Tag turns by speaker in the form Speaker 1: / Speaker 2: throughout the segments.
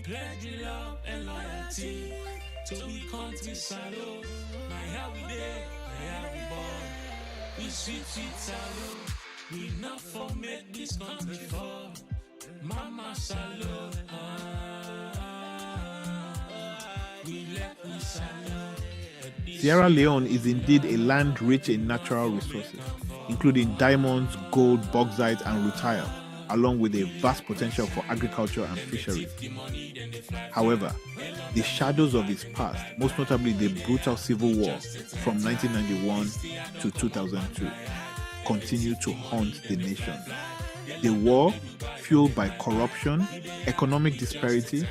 Speaker 1: pledge love and loyalty to we country salute. Now here we there, here we born. We sweet salute. We not for make this country fall. Mama salute. We let we salute.
Speaker 2: Sierra Leone is indeed a land rich in natural resources, including diamonds, gold, bauxite, and rutile, along with a vast potential for agriculture and fisheries. However, the shadows of its past, most notably the brutal civil war from 1991 to 2002, continue to haunt the nation. The war, fueled by corruption, economic disparity,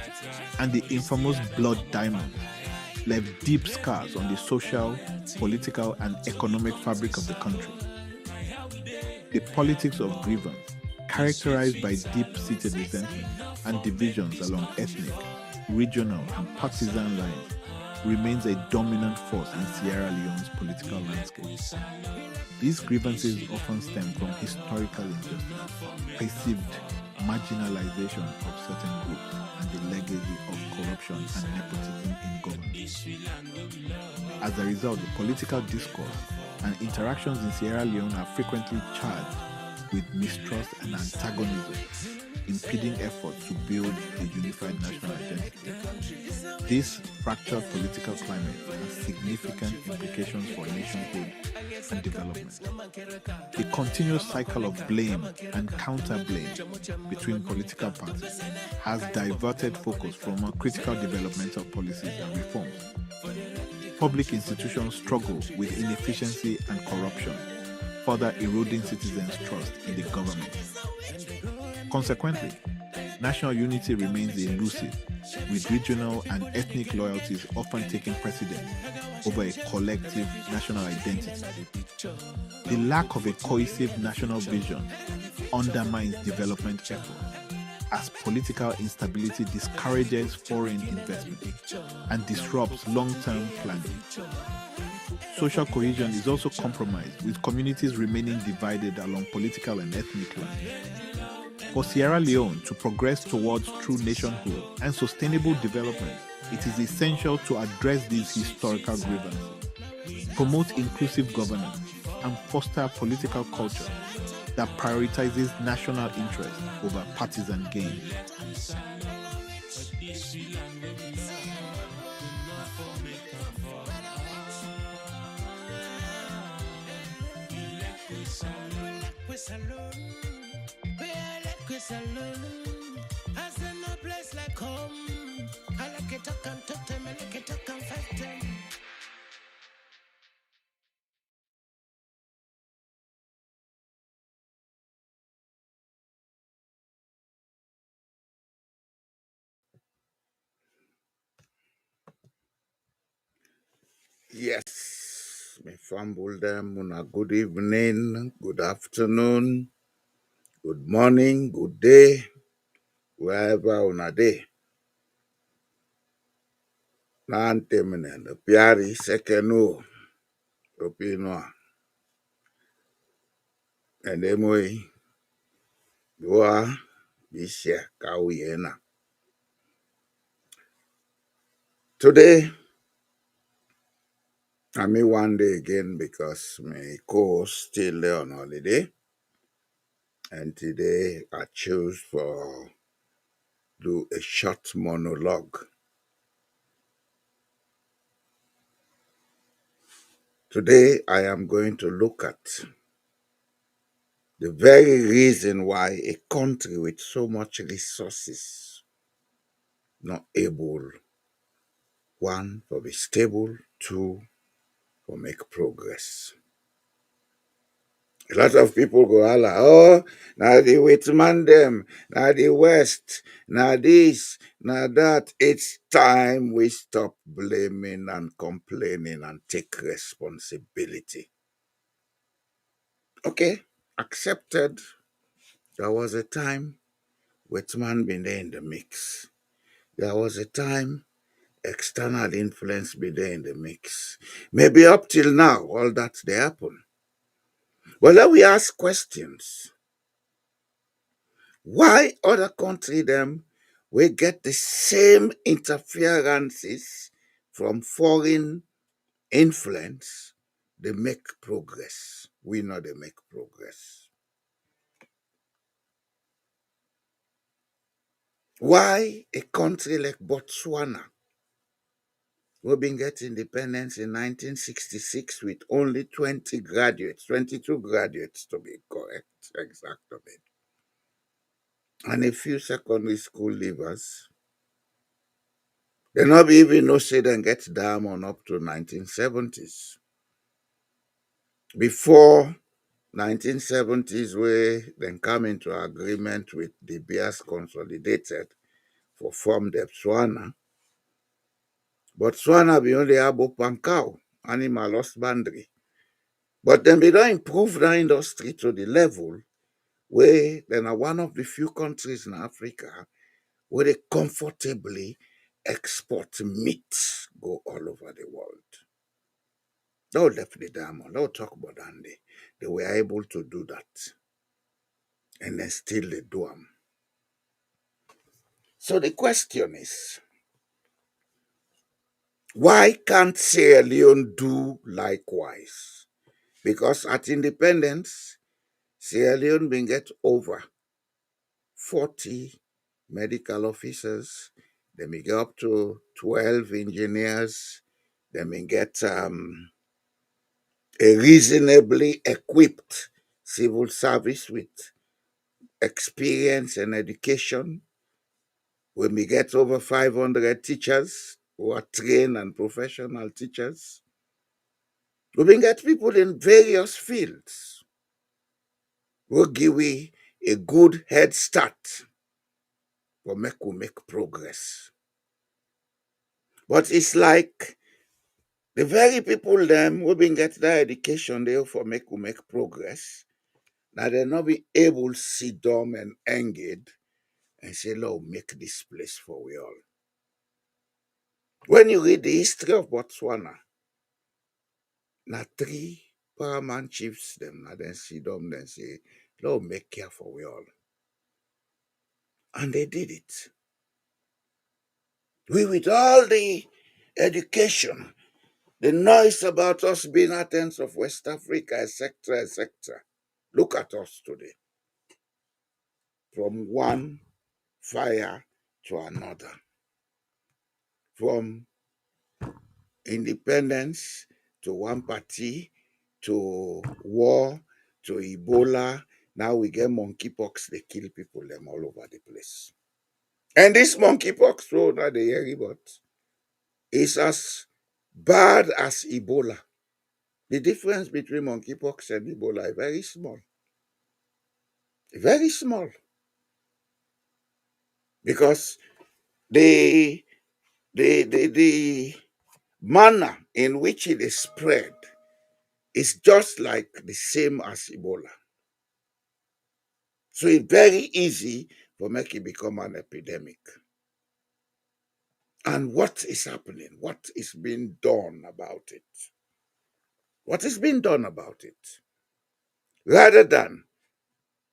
Speaker 2: and the infamous blood diamond, left deep scars on the social, political, and economic fabric of the country. The politics of grievance, characterized by deep-seated resentment and divisions along ethnic, regional, and partisan lines, remains a dominant force in Sierra Leone's political landscape. These grievances often stem from historical injustice, perceived marginalization of certain groups, and the legacy of corruption and nepotism in government. As a result, the political discourse and interactions in Sierra Leone are frequently charged with mistrust and antagonism, impeding efforts to build a unified national identity. This fractured political climate has significant implications for nationhood and development. The continuous cycle of blame and counter-blame between political parties has diverted focus from critical developmental policies and reforms. Public institutions struggle with inefficiency and corruption, further eroding citizens' trust in the government. Consequently, national unity remains elusive, with regional and ethnic loyalties often taking precedence over a collective national identity. The lack of a cohesive national vision undermines development efforts, as political instability discourages foreign investment and disrupts long-term planning. Social cohesion is also compromised, with communities remaining divided along political and ethnic lines. For Sierra Leone to progress towards true nationhood and sustainable development, it is essential to address these historical grievances, promote inclusive governance, and foster a political culture that prioritizes national interest over partisan gain.
Speaker 1: As in no place like home, I like it, I can talk them, I like it, I can fight them.
Speaker 3: Yes, me fumble them. Una good evening, good afternoon, good morning, good day, wherever una day. Nante mene the piari sekenu opinoa. And emoi goa bisha kawiena. Today, I mean one day again because my co-host still there on holiday. And today I choose for do a short monologue. Today I am going to look at the very reason why a country with so much resources not able, one, to be stable, two, to make progress. A lot of people go holla, oh, now the Whitman them, now the West, now this, now that. It's time we stop blaming and complaining and take responsibility. Okay, accepted. There was a time Whitman been there in the mix. There was a time external influence be there in the mix. Maybe up till now, all that they happen. Well, let we ask questions. Why other country them we get the same interferences from foreign influence, they make progress. We know they make progress. Why a country like Botswana, we've been getting independence in 1966 with only 20 graduates, 22 graduates to be correct, exactly, and a few secondary school leavers. They not even know say them get diamond up to 1970s. Before 1970s, where then come into agreement with the Bias Consolidated for form the Botswana. Botswana be only abo pankau, animal husbandry. But then they don't improve the industry to the level where they are one of the few countries in Africa where they comfortably export meat go all over the world. They'll left the diamond. They'll talk about Andy. They were able to do that. And then still they do them. So the question is, why can't Sierra Leone do likewise? Because at independence, Sierra Leone been get over 40 medical officers. They may get up to 12 engineers. They may get a reasonably equipped civil service with experience and education. We may get over 500 teachers who are trained and professional teachers. We may get people in various fields who give we a good head start for make progress. But it's like the very people them who been get that education they for make progress. Now they not be able to sit down and engage and say, Lord, make this place for we all. When you read the history of Botswana, now three paramount chiefs them, now then sit down and say, Lord, make care for we all. And they did it. We with all the education, the noise about us being Athens of West Africa, etc., etc. Look at us today. From one fire to another. From independence to one party to war to Ebola. Now we get monkeypox, they kill people them all over the place. And this monkeypox, so that they hear about, is as bad as Ebola. The difference between monkeypox and Ebola is very small. Very small. Because the the manner in which it is spread is just like the same as Ebola. So it's very easy for make it become an epidemic. And what is happening? What is being done about it? What is being done about it? Rather than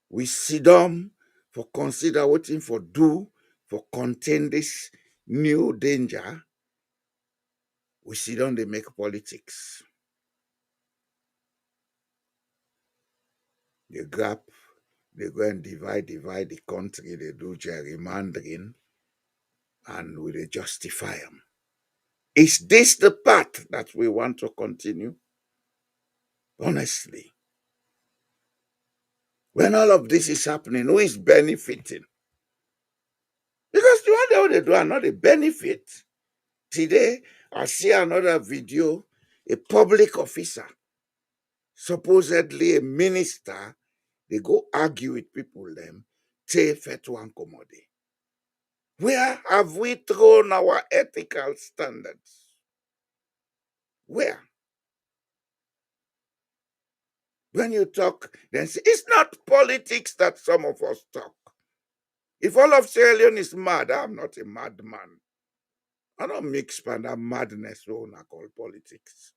Speaker 3: we sit down for consider waiting for do for contain this new danger, we sit down, they make politics. They grab, they go and divide the country, they do gerrymandering, and we they justify them. Is this the path that we want to continue? Honestly, when all of this is happening, who is benefiting? Because the one they do are not a benefit. Today, I see another video, a public officer, supposedly a minister, they go argue with people them, say Fetuan Komode. Where have we thrown our ethical standards? Where? When you talk, then say, it's not politics that some of us talk. If all of Sierra Leone is mad, I'm not a madman. I don't mix pan that madness when I call politics.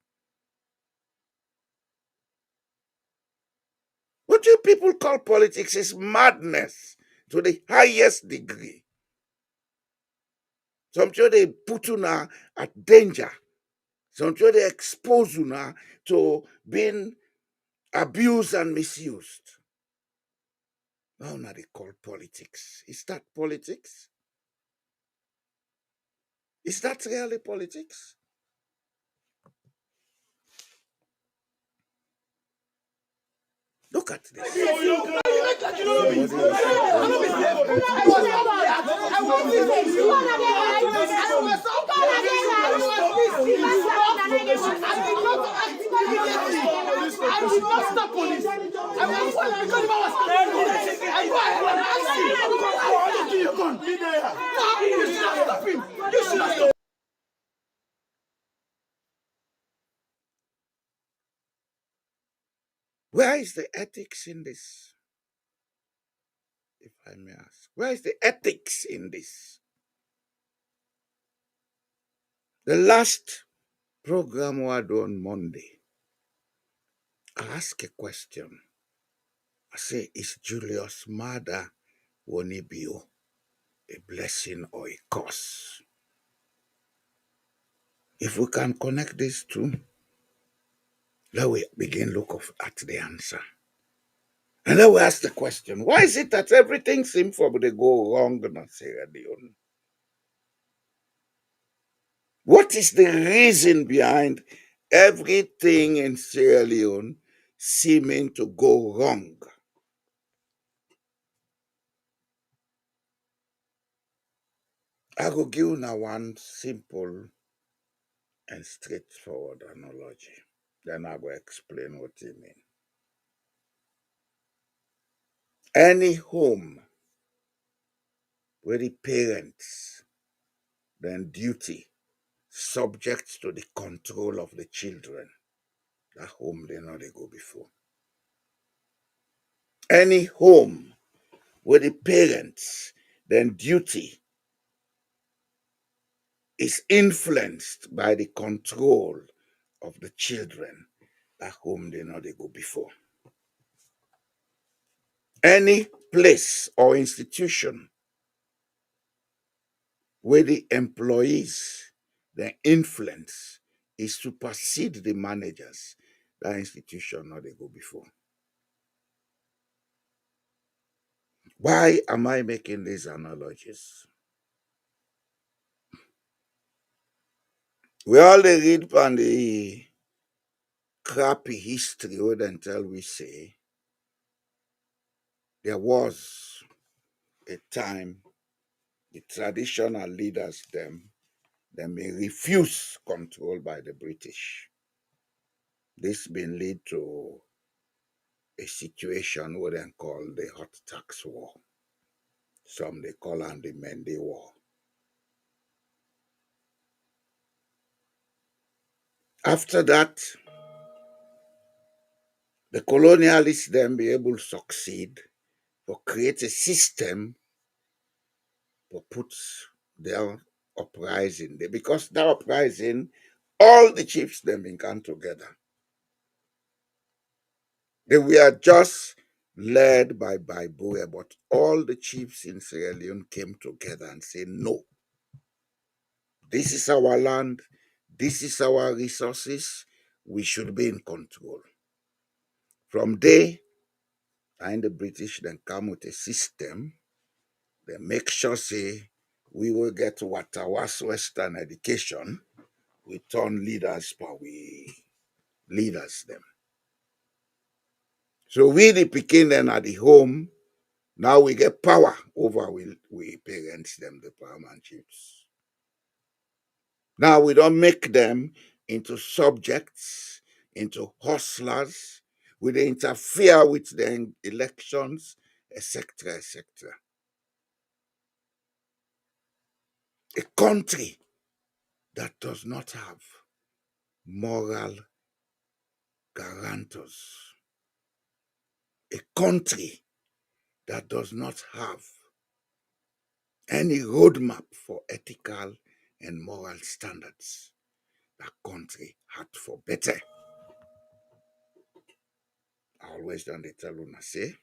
Speaker 3: What you people call politics is madness to the highest degree. Some show they put una at danger. Some show they expose una to being abused and misused. Now they call politics. Is that politics? Is that really politics? Look at this. Where is the ethics in this? If I may ask, where is the ethics in this? The last program we had on Monday, I asked a question. I say, is Julius' murder Wonibio a blessing or a curse? If we can connect these two, let we begin look at the answer. And then we ask the question, why is it that everything seems to go wrong in Sierra Leone? What is the reason behind everything in Sierra Leone seeming to go wrong? I will give you now one simple and straightforward analogy. Then I will explain what you mean. Any home where the parents, then duty, subject to the control of the children, that home they know they go before. Any home where the parents, then duty, is influenced by the control of the children, that home they know they go before. Any place or institution where the employees, their influence is supersede the managers, that institution now they go before. Why am I making these analogies? We all they read on the crappy history where they tell we say there was a time the traditional leaders they may refuse control by the British. This been lead to a situation what they call the hot tax war. Some they call it the Mendy War. After that, the colonialists then be able to succeed to create a system to put their uprising there. Because that uprising, all the chiefs them been come together. They were just led by Baiboe, but all the chiefs in Sierra Leone came together and said, no, this is our land, this is our resources, we should be in control. From there, and the British then come with a system, they make sure say we will get what our Western education, we turn leaders, but we leaders them. So we the Peking then at the home, now we get power over we parents them, the paramount chiefs. Now we don't make them into subjects, into hustlers, we dey interfere with the elections, etc., etc. A country that does not have moral guarantors, a country that does not have any roadmap for ethical and moral standards, that country had for better. I always done they tell una say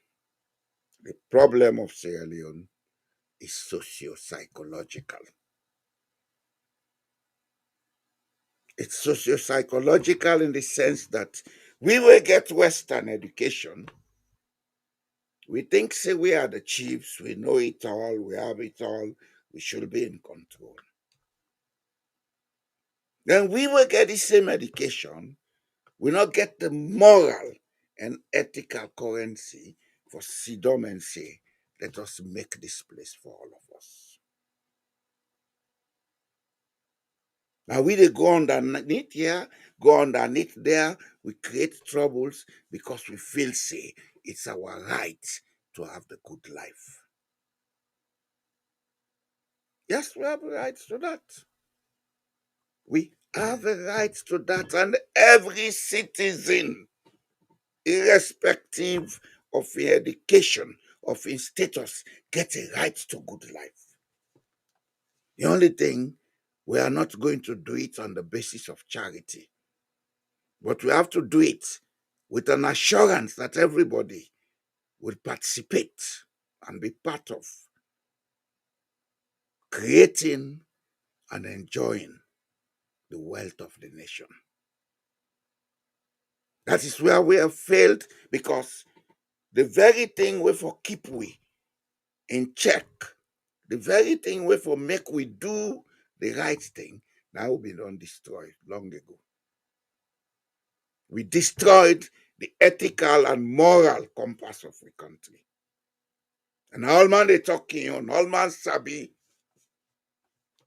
Speaker 3: the problem of Sierra Leone is socio-psychological. It's socio-psychological in the sense that we will get Western education. We think, say, we are the chiefs, we know it all, we have it all, we should be in control. Then we will get the same education, we not get the moral and ethical currency for Sidom and say, let us make this place for all of us. Now we they go underneath here, go underneath there, we create troubles because we feel say it's our right to have the good life. Yes, we have rights to that. We have a right to that, and every citizen, irrespective of his education, of his status, gets a right to good life. The only thing, we are not going to do it on the basis of charity, but we have to do it with an assurance that everybody will participate and be part of creating and enjoying the wealth of the nation. That is where we have failed, because the very thing we for keep we in check, the very thing we for make we do the right thing, now we done destroyed long ago. We destroyed the ethical and moral compass of the country. And all man they talking on, all man sabi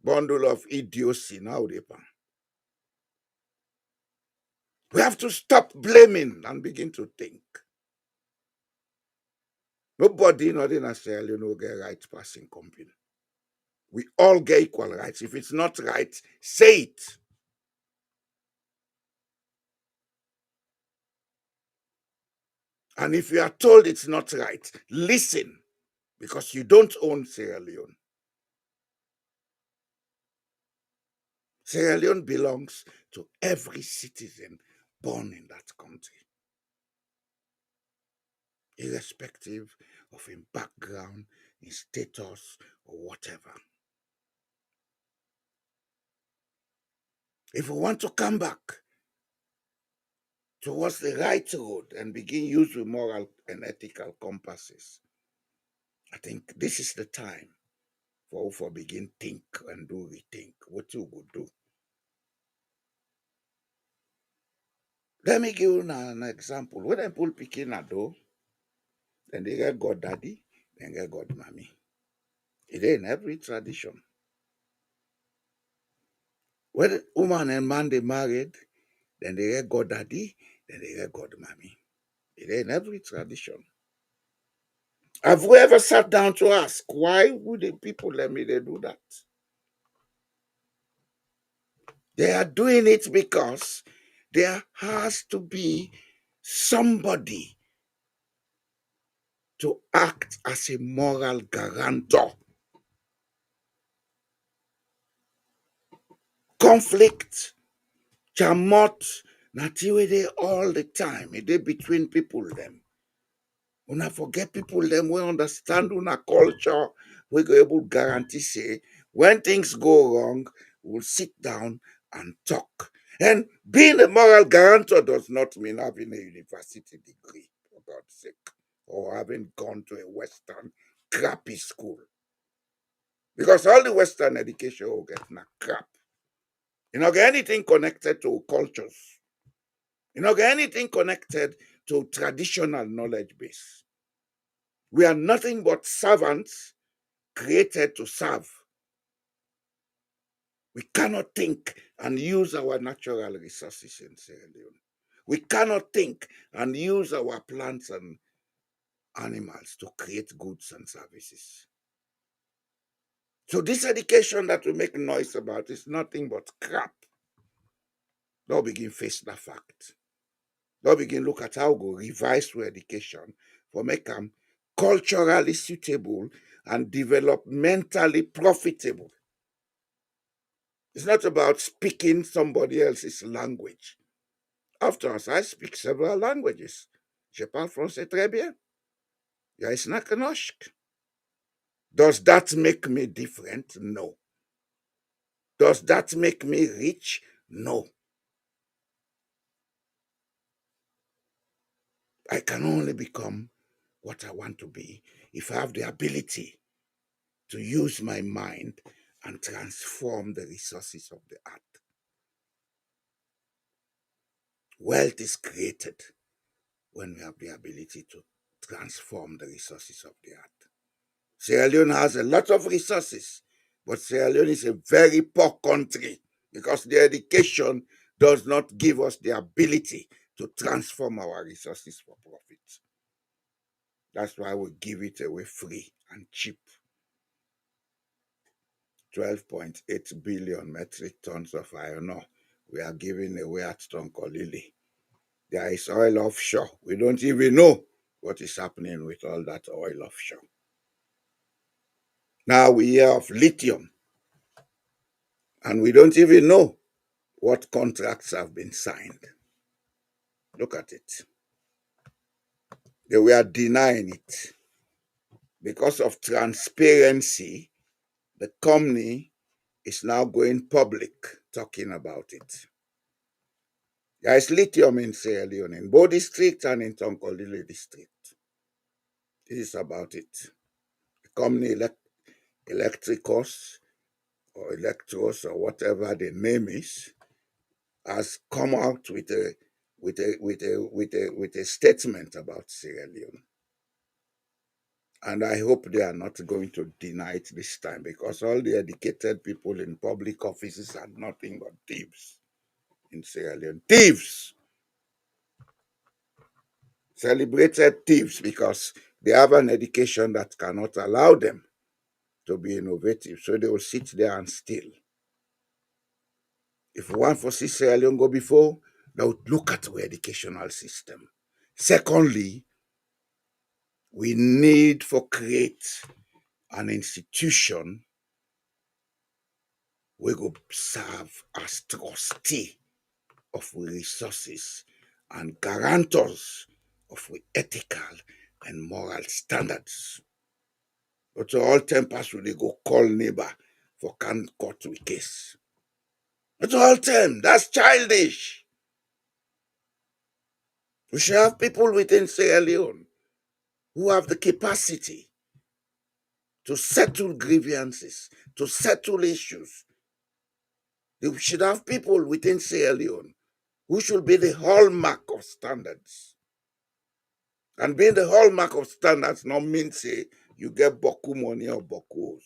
Speaker 3: bundle of idiocy now they pan. We have to stop blaming and begin to think. Nobody, not necessarily, no get right passing company. We all get equal rights. If it's not right, say it. And if you are told it's not right, listen, because you don't own Sierra Leone. Sierra Leone belongs to every citizen born in that country, irrespective of his background, his status, or whatever. If we want to come back towards the right road and begin using moral and ethical compasses, I think this is the time for begin think and do rethink what you would do. Let me give you an example. When I pull picking a door, then they get God daddy, then get God mommy. It ain't every tradition. When woman and man they married, then they get God daddy, then they get God mommy. It ain't every tradition. Have we ever sat down to ask why would the people let me they do that? They are doing it because there has to be somebody to act as a moral guarantor. Conflict, chamot, not they all the time. They between people them. Una forget people them we understand una culture. We go able guarantee say when things go wrong, we'll sit down and talk. And being a moral guarantor does not mean having a university degree, for God's sake, or having gone to a Western crappy school. Because all the Western education will get na crap. You don't get anything connected to cultures. You don't get anything connected to traditional knowledge base. We are nothing but servants created to serve. We cannot think and use our natural resources in Sierra Leone. We cannot think and use our plants and animals to create goods and services. So this education that we make noise about is nothing but crap. Now begin face the fact. Now begin look at how we go revise our education for make them culturally suitable and developmentally profitable. It's not about speaking somebody else's language. After all, I speak several languages. Je parle français très bien. Ja, is not Does that make me different? No. Does that make me rich? No. I can only become what I want to be if I have the ability to use my mind and transform the resources of the earth. Wealth is created when we have the ability to transform the resources of the earth. Sierra Leone has a lot of resources, but Sierra Leone is a very poor country because the education does not give us the ability to transform our resources for profit. That's why we give it away free and cheap. 12.8 billion metric tons of iron ore we are giving away at Tonkolili. There is oil offshore. We don't even know what is happening with all that oil offshore. Now we hear of lithium, and we don't even know what contracts have been signed. Look at it. They were denying it. Because of transparency, the company is now going public talking about it. There is lithium in Sierra Leone, in Bo district and in Tonkolili district. This is about it. The company Electricos or Electros or whatever the name is has come out with a statement about Sierra Leone. And I hope they are not going to deny it this time, because all the educated people in public offices are nothing but thieves in Sierra Leone. Thieves! Celebrated thieves, because they have an education that cannot allow them to be innovative. So they will sit there and steal. If we want to see Sierra Leone go before, they would look at our educational system. Secondly, we need to create an institution we go serve as trustee of we resources and guarantors of we ethical and moral standards. But to all tempers will they go call neighbor for can court we case. But all them, that's childish. We should have people within Sierra Leone who have the capacity to settle grievances, to settle issues. We should have people within Sierra Leone who should be the hallmark of standards. And being the hallmark of standards not means say you get boku money or bokos.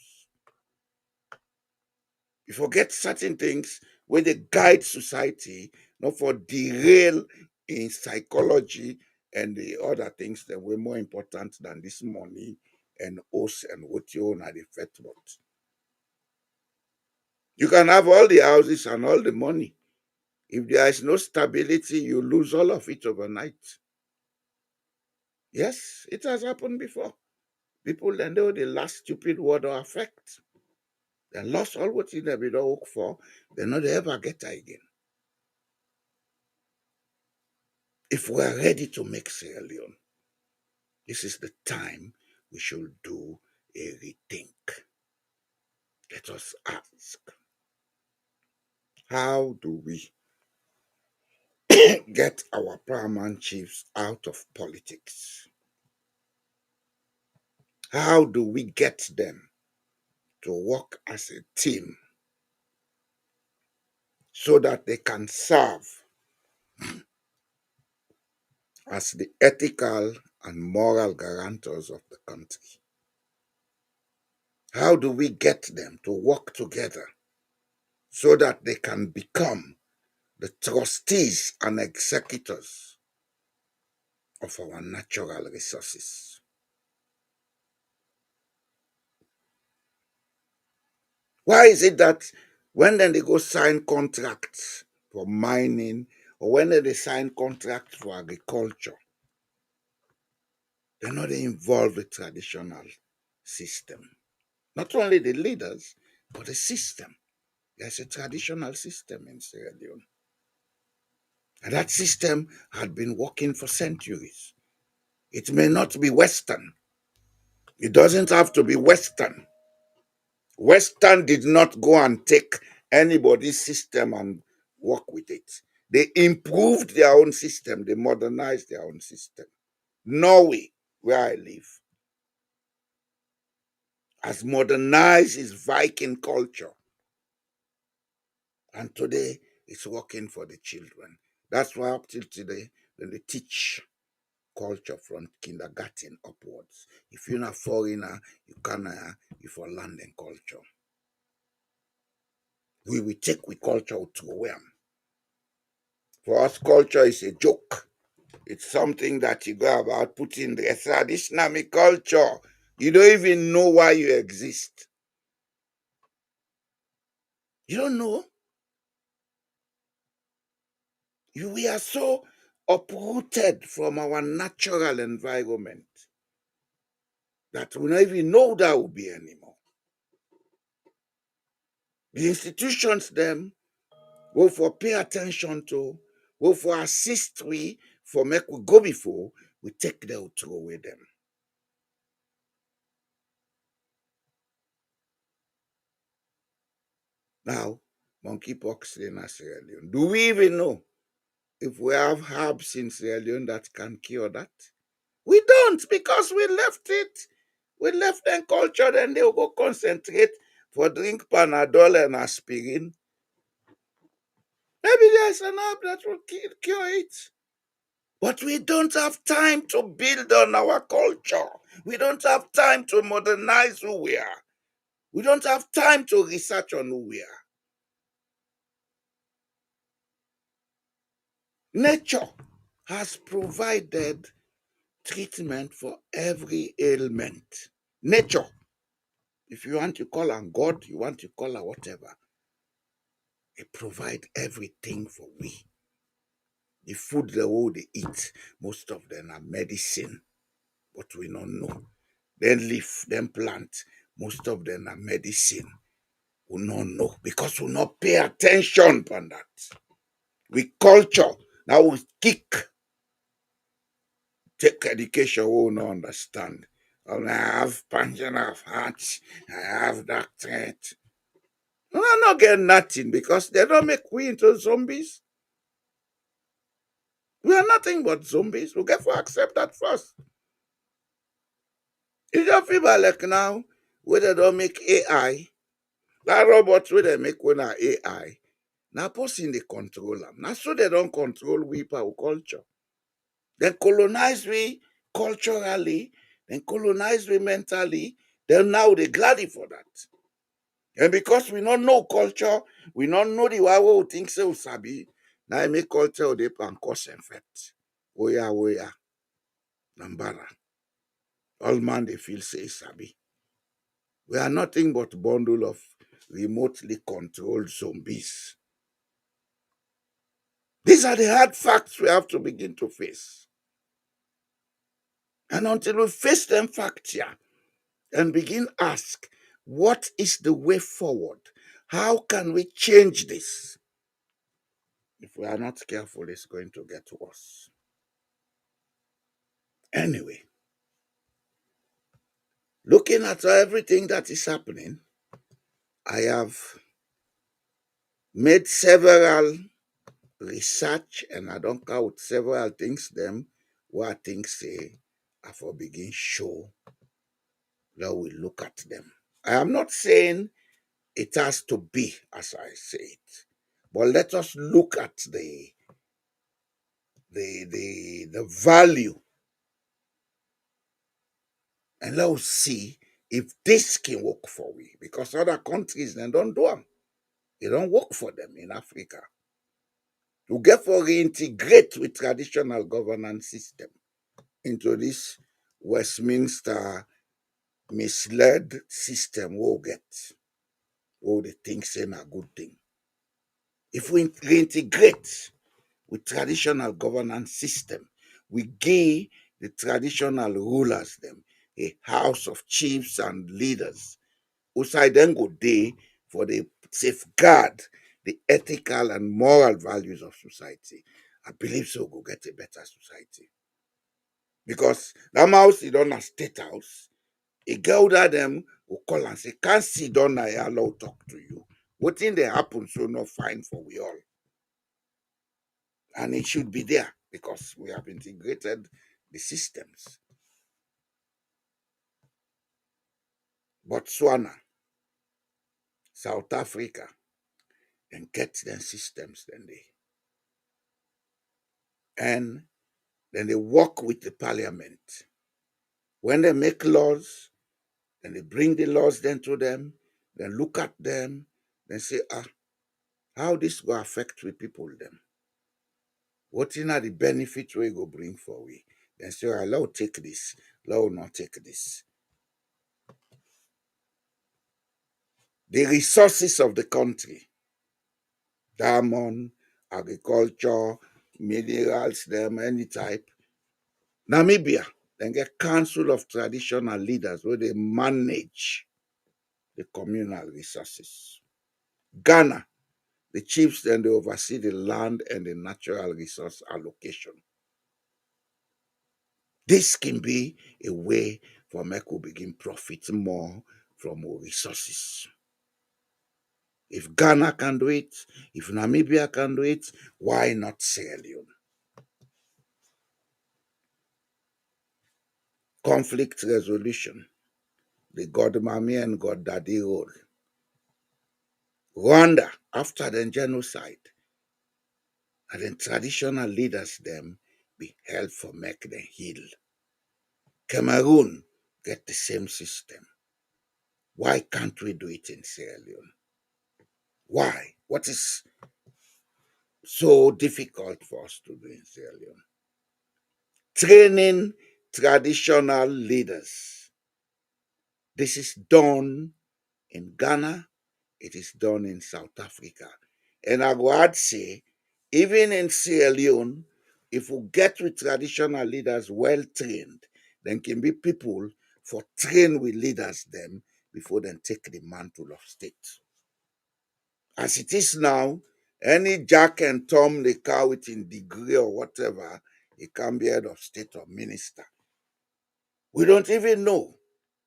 Speaker 3: You forget certain things where they guide society, not for derail in psychology and the other things that were more important than this money and us and what you own at the fetbot. You can have all the houses and all the money. If there is no stability, you lose all of it overnight. Yes, it has happened before. People then know the last stupid word or affect. They lost all what they don't work for, they not ever get it again. If we are ready to make Sierra Leone, this is the time we should do a rethink. Let us ask, how do we get our paramount chiefs out of politics? How do we get them to work as a team so that they can serve as the ethical and moral guarantors of the country? How do we get them to work together so that they can become the trustees and executors of our natural resources? Why is it that when then they go sign contracts for mining or when they sign contracts for agriculture, they're not involved with traditional system? Not only the leaders, but the system. There's a traditional system in Sierra Leone. And that system had been working for centuries. It may not be Western. It doesn't have to be Western. Western did not go and take anybody's system and work with it. They improved their own system. They modernized their own system. Norway, where I live, has modernized its Viking culture. And today, it's working for the children. That's why up till today, they teach culture from kindergarten upwards. If you're not foreigner, you can you for learning culture. We will take with culture to where. For us, culture is a joke. It's something that you go about putting the traditional culture. You don't even know why you exist. You don't know. We are so uprooted from our natural environment that we don't even know that will be anymore. The institutions, them, will for pay attention to, will for assist we, for make we go before, we take them, throw away them. Now, monkeypox in Sierra Leone. Do we even know if we have herbs in Sierra Leone that can cure that? We don't, because we left it. We left them culture, then they will go concentrate for drink Panadol and aspirin. Maybe there's an herb that will cure it. But we don't have time to build on our culture. We don't have time to modernize who we are. We don't have time to research on who we are. Nature has provided treatment for every ailment. Nature, if you want to call on God, you want to call her whatever, it provide everything for we. The food the way they eat, most of them are medicine, but we don't know. Then leaf, then plant, most of them are medicine. We don't know because we not pay attention on that. We culture, now we kick, take education, we will not understand. I have pension of heart, I have doctorate. We are not getting nothing because they don't make we into zombies. We are nothing but zombies. We get to accept that first. It just feel like now, where they don't make AI, that robots where they make when are AI, now person they control them. Now so they don't control we our culture. Then colonize we culturally, then colonize we mentally, then now they glad for that. And because we don't know culture, we don't know the way we think so sabi, now I make culture they can cause effect. Oya, Nambara. All man they feel say sabi. We are nothing but bundle of remotely controlled zombies. These are the hard facts we have to begin to face. And until we face them facts here and begin ask, what is the way forward? How can we change this? If we are not careful, it's going to get worse. Anyway, looking at everything that is happening, I have made several research and I don't count several things them where things say I for begin show that we look at them. I am not saying it has to be as I say it, but let us look at the value and let us see if this can work for we because other countries they don't do them. It don't work for them in Africa. To get for reintegrate with traditional governance system into this Westminster misled system we'll get. All the things saying a good thing. If we reintegrate with traditional governance system, we give the traditional rulers them a house of chiefs and leaders outside then go day for the safeguard the ethical and moral values of society. I believe so go get a better society. Because that house is on a state house. A girl that them will call and say, can't sit down I allow talk to you. What thing they happen so not fine for we all. And it should be there because we have integrated the systems. Botswana, South Africa, and get them systems and then they work with the parliament. When they make laws, then they bring the laws then to them, then look at them, then say, how this will affect we people them? What are the benefits we go bring for we? Then say, allow take this, allow not take this. The resources of the country, diamond, agriculture, minerals, them, any type. Namibia, then get council of traditional leaders where they manage the communal resources. Ghana, the chiefs then they oversee the land and the natural resource allocation. This can be a way for make we begin profit more from our resources. If Ghana can do it, if Namibia can do it, why not Sierra Leone? Conflict resolution, the God Mommy and God Daddy role. Rwanda, after the genocide, and then traditional leaders them be held for make them heal. Cameroon get the same system. Why can't we do it in Sierra Leone? Why? What is so difficult for us to do in Sierra Leone? Training traditional leaders. This is done in Ghana, it is done in South Africa. And I would say, even in Sierra Leone, if we get with traditional leaders well trained, then can be people for train with leaders them before then take the mantle of state. As it is now, any Jack and Tom they car with in degree or whatever, he can be head of state or minister. We don't even know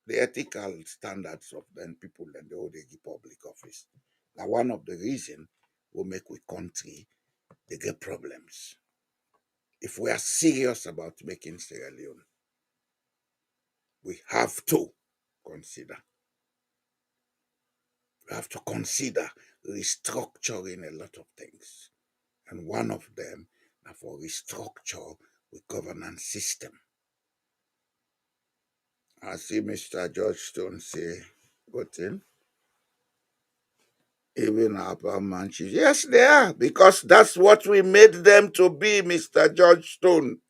Speaker 3: the ethical standards of them people and the whole they give public office. Now, one of the reasons will make we country they get problems. If we are serious about making Sierra Leone, we have to consider. We have to consider restructuring a lot of things. And one of them is for restructure the governance system. I see Mr. George Stone say, "Good thing." Even our paramount chiefs. Yes, they are, because that's what we made them to be, Mr. George Stone.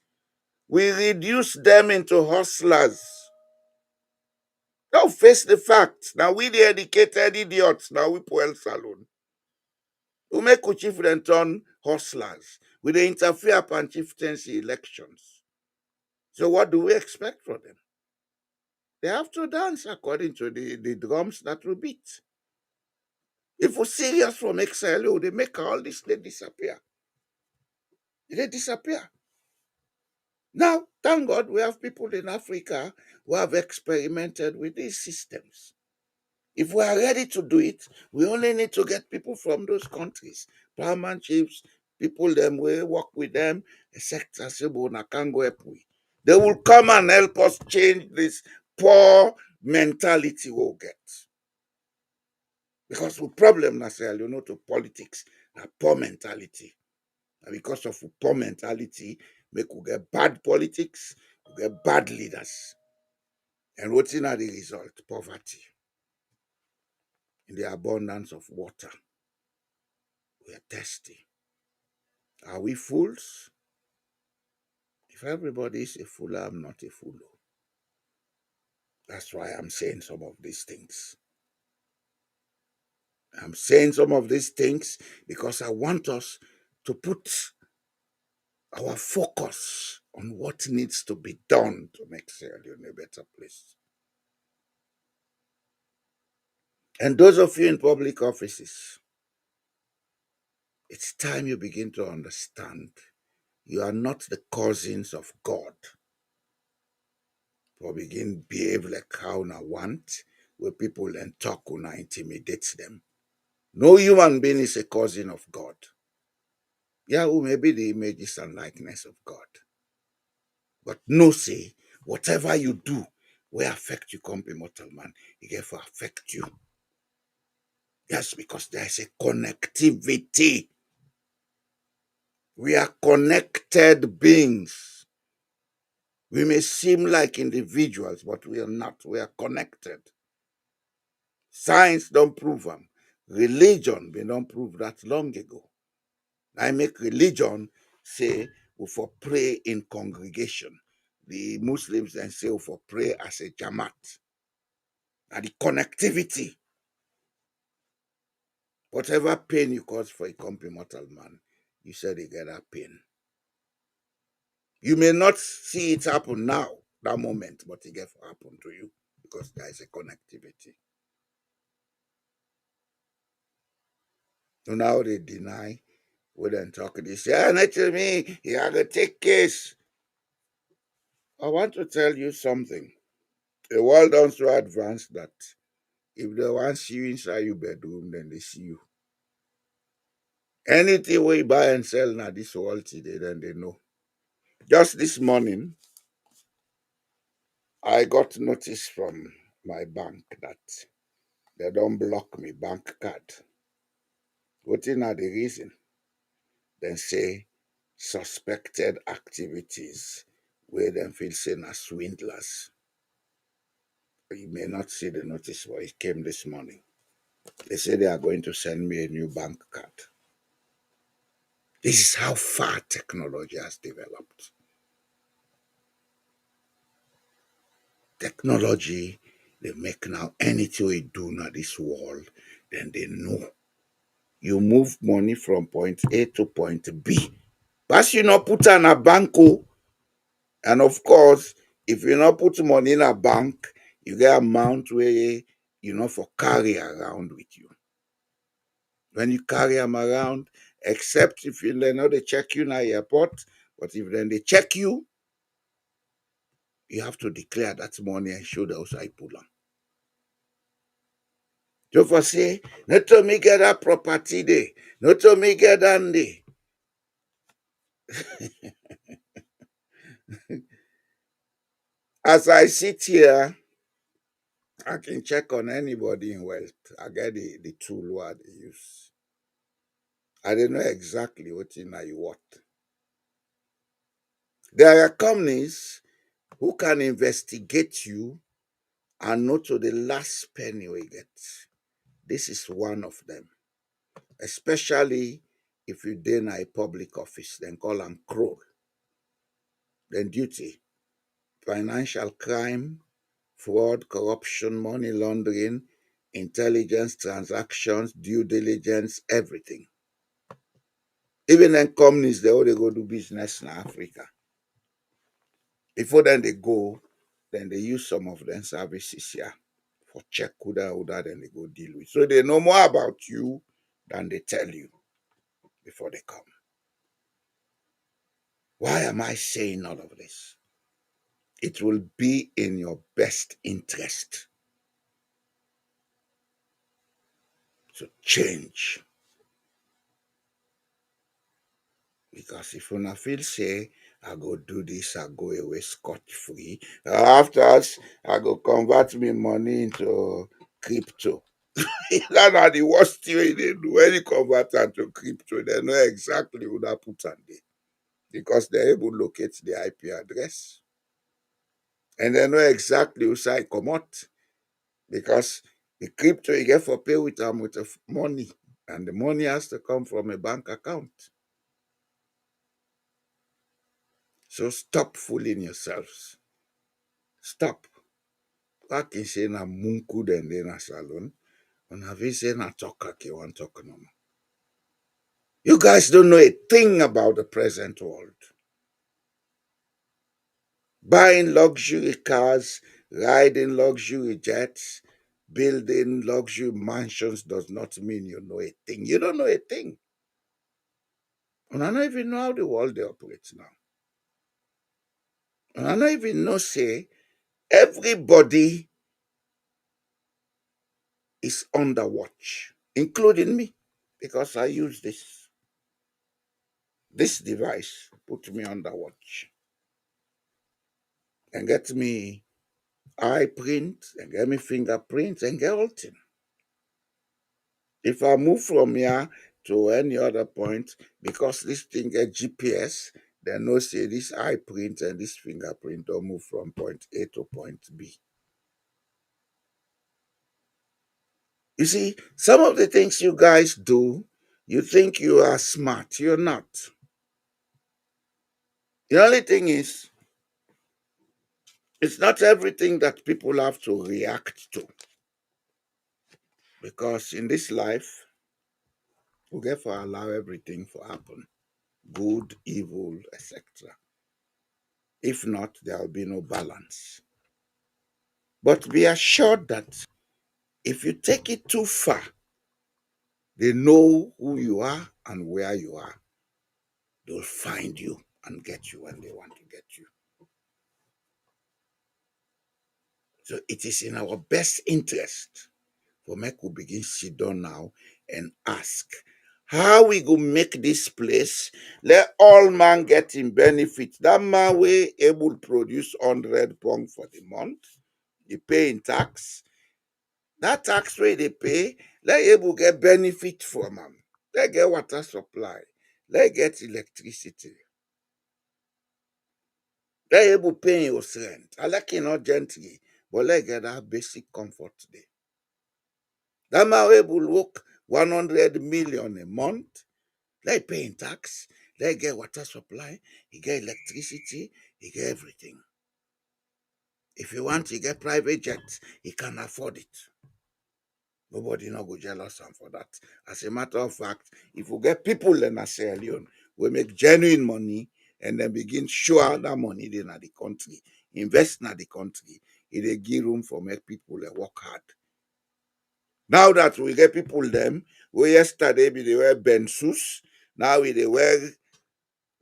Speaker 3: We reduced them into hustlers. Don't face the facts. Now we the educated idiots, now we pull salon. We make a chief and turn hustlers. We they interfere upon chieftaincy elections. So what do we expect from them? They have to dance according to the drums that we beat. If we're serious from XLO, they make all this, they disappear. They disappear. Now, thank God we have people in Africa who have experimented with these systems. If we are ready to do it, we only need to get people from those countries, paramount chiefs, people them we work with them, etc. They will come and help us change this poor mentality we'll get. Because the problem, Nasser, to politics, a poor mentality. And because of poor mentality, make we get bad politics, we get bad leaders. And what's in the result? Poverty. In the abundance of water. We are thirsty. Are we fools? If everybody is a fool, I'm not a fool. That's why I'm saying some of these things. I'm saying some of these things because I want us to put our focus on what needs to be done to make Sierra Leone a better place. And those of you in public offices, it's time you begin to understand you are not the cousins of God. For begin behave like how una want, where people then talk una intimidates them. No human being is a cousin of God. Yeah, who may be the images and likeness of God. But no say, whatever you do, will affect you, come be mortal man, it get for affect you. Yes, because there is a connectivity. We are connected beings. We may seem like individuals, but we are not. We are connected. Science don't prove them. Religion, they don't prove that long ago. I make religion say we for pray in congregation. The Muslims then say we for pray as a Jamaat. And the connectivity, whatever pain you cause for a complete mortal man, you said you get that pain. You may not see it happen now, that moment, but it get to happen to you because there is a connectivity. So now they deny, we then talk, they say, not to me, you have to take case. I want to tell you something. The world done so advanced that if they want see you inside your bedroom, then they see you. Anything we buy and sell now this world today, then they know. Just this morning, I got notice from my bank that they don't block me bank card. What is the reason? Then say suspected activities where them feel seen as swindlers. You may not see the notice, but it came this morning. They say they are going to send me a new bank card. This is how far technology has developed. Technology, they make now anything we do now this world, then they know. You move money from point A to point B. But you not put in a bank, and of course, if you not put money in a bank, you get amount where you know for carry around with you. When you carry them around, except if you know they check you in the airport, but if then they check you, you have to declare that money and show the outside pull on. So for say, not to me get that property day, not to me get that day. As I sit here, I can check on anybody in wealth. I get the tool what they use. I don't know exactly what in you what. There are companies who can investigate you and know to the last penny we get. This is one of them. Especially if you in a public office, then call them crow. Then duty, financial crime, fraud, corruption, money laundering, intelligence transactions, due diligence, everything. Even then companies, they all they go do business in Africa. Before then they go, then they use some of them services here for check who that then they go deal with. So they know more about you than they tell you before they come. Why am I saying all of this? It will be in your best interest to change. Because if una feel say, I go do this, I go away scot-free. Afterwards, I go convert me money into crypto. That's not the worst thing they do. When you convert them to crypto, they know exactly who that put on there. Because they're able to locate the IP address. And they know exactly who side come out. Because the crypto you get for pay with them with the money. And the money has to come from a bank account. So stop fooling yourselves. Stop. Back in say na munku den dey na salon. And have you say na talk ke one talk no more. You guys don't know a thing about the present world. Buying luxury cars, riding luxury jets, building luxury mansions does not mean you know a thing. You don't know a thing. And I don't even know how the world they operate now. And I don't even know say everybody is under watch, including me, because I use this. This device put me under watch. and get me eye print, and get me fingerprint, and get all thing. If I move from here to any other point, because this thing get GPS, then no say this eye print and this fingerprint don't move from point A to point B. You see, some of the things you guys do, you think you are smart. You're not. The only thing is, it's not everything that people have to react to. Because in this life, we get to allow everything to happen. Good, evil, etc. If not, there will be no balance. But be assured that if you take it too far, they know who you are and where you are. They'll find you and get you when they want to get you. So it is in our best interest for make we begin sit down now and ask how we go make this place let all man get in benefit. That man will able produce 100 pounds for the month, he pay in tax. That tax rate they pay, let able get benefit from them. Let get water supply, let get electricity, let able pay your rent. I like it not gently, but let get that basic comfort today. That man able work 100 million a month. Let pay in tax. Let get water supply. He get electricity. He get everything. If you want, he get private jets. He can afford it. Nobody not go jealous am for that. As a matter of fact, if we get people in Sierra Leone, we make genuine money and then begin show out that money in the country, invest in the country, it dey give room for make people work hard. Now that we get people them, we yesterday be they wear Bensus, now we they wear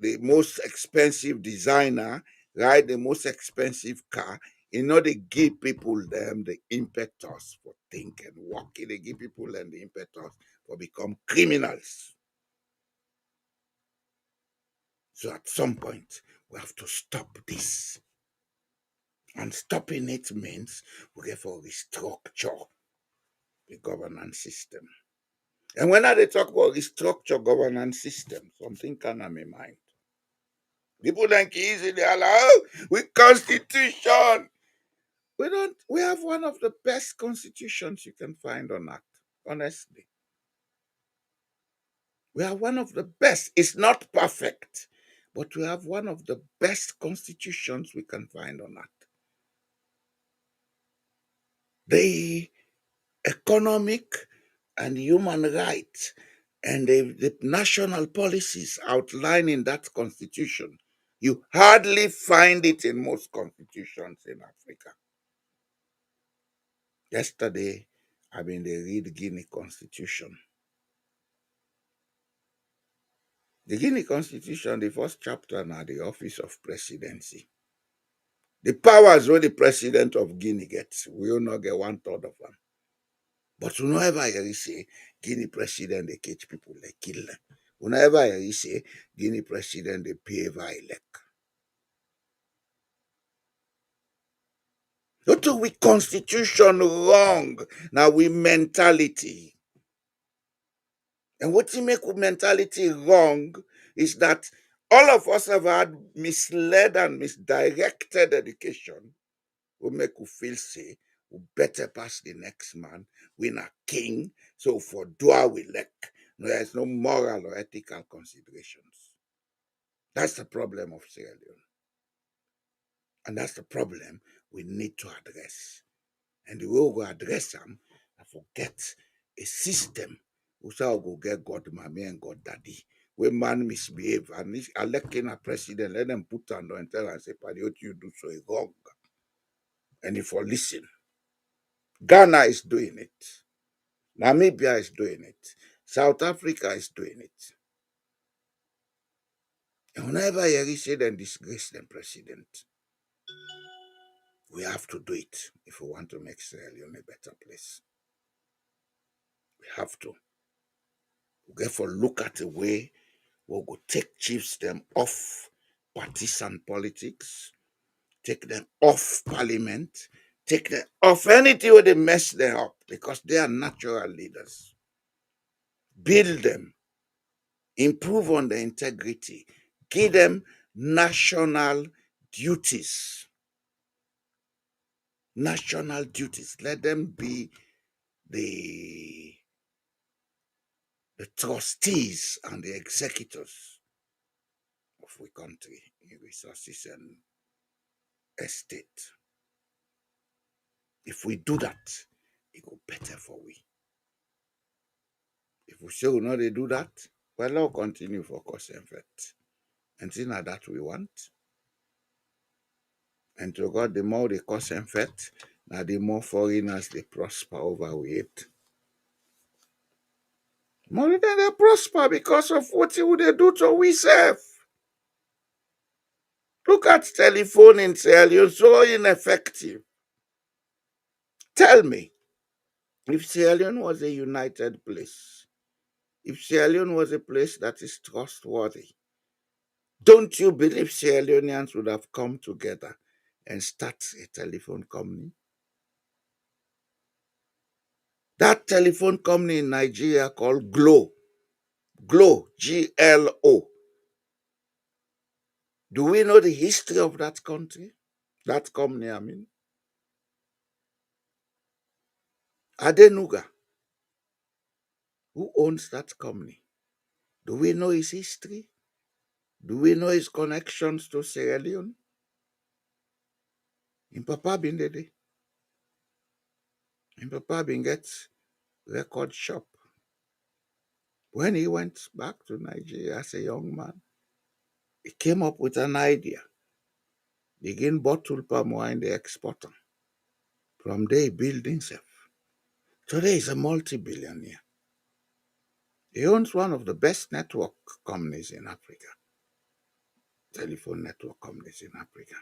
Speaker 3: the most expensive designer, right? The most expensive car. You know, they give people them the impetus for think and work. They give people them the impetus for become criminals. So at some point, we have to stop this. And stopping it means we have to restructure the governance system. And when I talk about restructure governance system, something can on my mind. People think easily allow with constitution. We don't. We have one of the best constitutions you can find on earth. Honestly, we have one of the best. It's not perfect, but we have one of the best constitutions we can find on earth. The economic and human rights and the national policies outlined in that constitution, you hardly find it in most constitutions in Africa. Yesterday, I've been to read Guinea Constitution. The Guinea Constitution, the first chapter now, the office of presidency. The powers where the president of Guinea gets, we will not get 1/3 of them. But we never hear say Guinea president they catch people, they kill them. We never hear say Guinea president they pay elect. Not to we constitution wrong, now we mentality. And what you make with mentality wrong is that all of us have had misled and misdirected education. We make you feel say we better pass the next man. We're not king, so for dua we like. No, there's no moral or ethical considerations. That's the problem of Sierra Leone. And that's the problem we need to address. And the way we address them, I forget a system we shall go get God mommy and God daddy. When man misbehave and electing a president, let them put on and tell and say, Paddy, what you do so is wrong. And if you listen, Ghana is doing it, Namibia is doing it, South Africa is doing it. And whenever you say them disgrace them president, we have to do it if we want to make Sierra Leone a better place. We have to. We therefore look at the way we go take chiefs them off partisan politics, take them off parliament, take them off anything where they mess them up, because they are natural leaders. Build them, improve on their integrity, give them national duties. National duties. Let them be the trustees and the executors of our country in resources and estate. If we do that, it go better for we. If we say we not they do that, well, I'll continue for cause and effect. And see now that we want. And to God, the more they cause and effect, now the more foreigners they prosper over it. More than they prosper because of what they do to we serve. Look at telephone in Sierra Leone, so ineffective. Tell me, if Sierra Leone was a united place, if Sierra Leone was a place that is trustworthy, don't you believe Sierra Leoneans would have come together and start a telephone company? That telephone company in Nigeria called Glo, Glo. Do we know the history of that country? That company, I mean. Adenuga, who owns that company? Do we know his history? Do we know his connections to Sierra Leone? In Papa bin Dede. In Papa bin gets record shop. When he went back to Nigeria as a young man, he came up with an idea. Begin bottle palm wine, they export them. From there, he built himself. Today, he's a multi-billionaire. He owns one of the best network companies in Africa. Telephone network companies in Africa.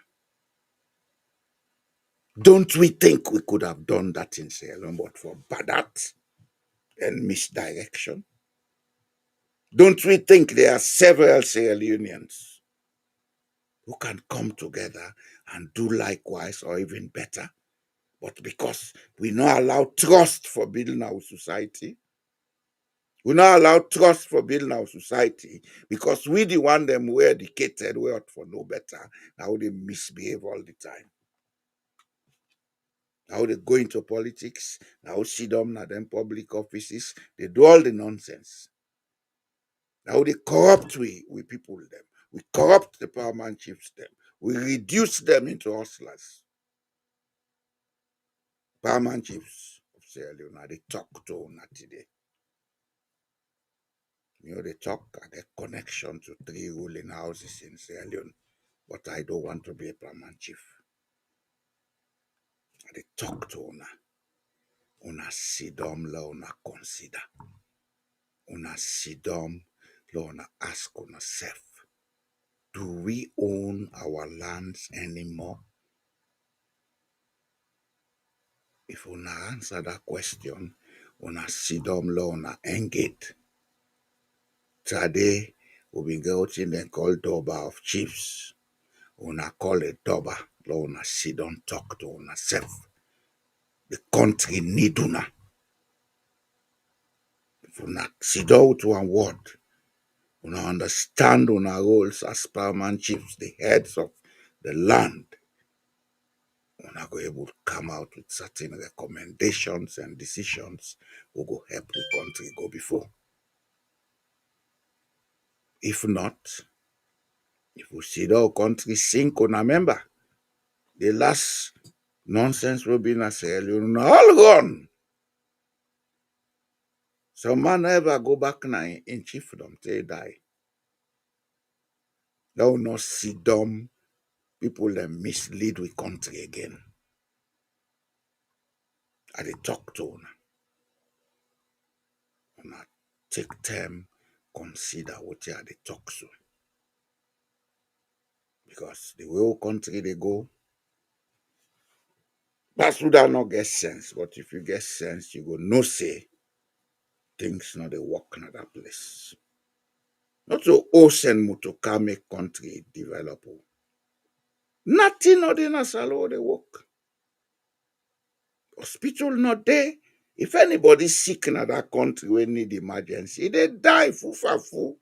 Speaker 3: Don't we think we could have done that in Sierra Leone, but for bad and misdirection? Don't we think there are several Sierra Leoneans who can come together and do likewise or even better? But because we not allow trust for building our society, we not allow trust for building our society because we the one them we educated, we ought for no better. Now they misbehave all the time. Now they go into politics, now see them at them public offices, they do all the nonsense. Now they corrupt we people them. We corrupt the paramount chiefs them. We reduce them into hustlers. Paramount chiefs of Sierra Leone, they talk to una today. They talk at the connection to 3 ruling houses in Sierra Leone, but I don't want to be a paramount chief. They talk to una sit down, la una consider. Una sit down, la una ask una self. Do we own our lands anymore? If una answer that question, una sit down, la una engage. Today, we been going then called Doba of Chiefs. Una call it Doba, la una sit down, talk to una self. The country need una. If una sit down with one word, una understand una roles as paramount chiefs, the heads of the land, una go able to come out with certain recommendations and decisions who go help the country go before. If not, if we see the country sink, una member, the last nonsense will be in a Sierra Leone, all gone. Some man ever go back now in chiefdom till die. They will not sit down people that mislead we country again. I dey talk to una take time, consider what you are dey talk so. Because the way our country they go, that's would not get sense. But if you get sense, you go no say things not they work in that place. Not so ocean to make country develop. Nothing not in Asalo they work. Hospital not there. If anybody sick in that country we need emergency, they die full.